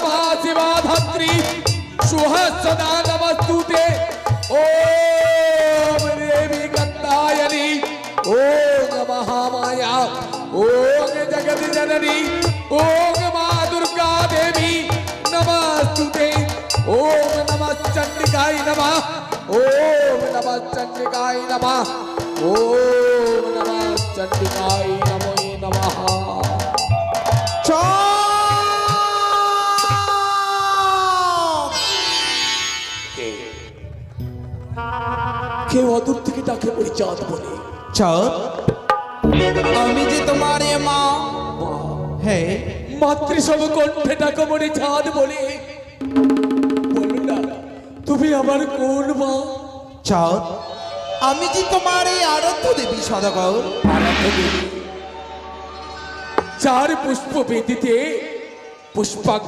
महा शिवा धात्री सुहस्रदा नमस्तुते ओम देवी गंगायनी ओम महामाया ओम जगत जननी ओम मां दुर्गा देवी नमस्तुते ओम नमः चंडिकाय नमः ओम नमः चंडिकाय नमः ओम नमः चंडिकाय नमो नमः কেউ অদূর থেকে ডাকে পড়ি চাঁদ বলে চাঁদ আমি যে তোমারে মা হ্যাঁ মাতৃসম কণ্ঠে ডাকে পড়ি চাঁদ বলে বলুন না তুমি আমার কোন মা চাঁদ আমি যে তোমারে আরাধ্য দেবী সদাগর চার পুষ্প বেদিতে পুষ্পাক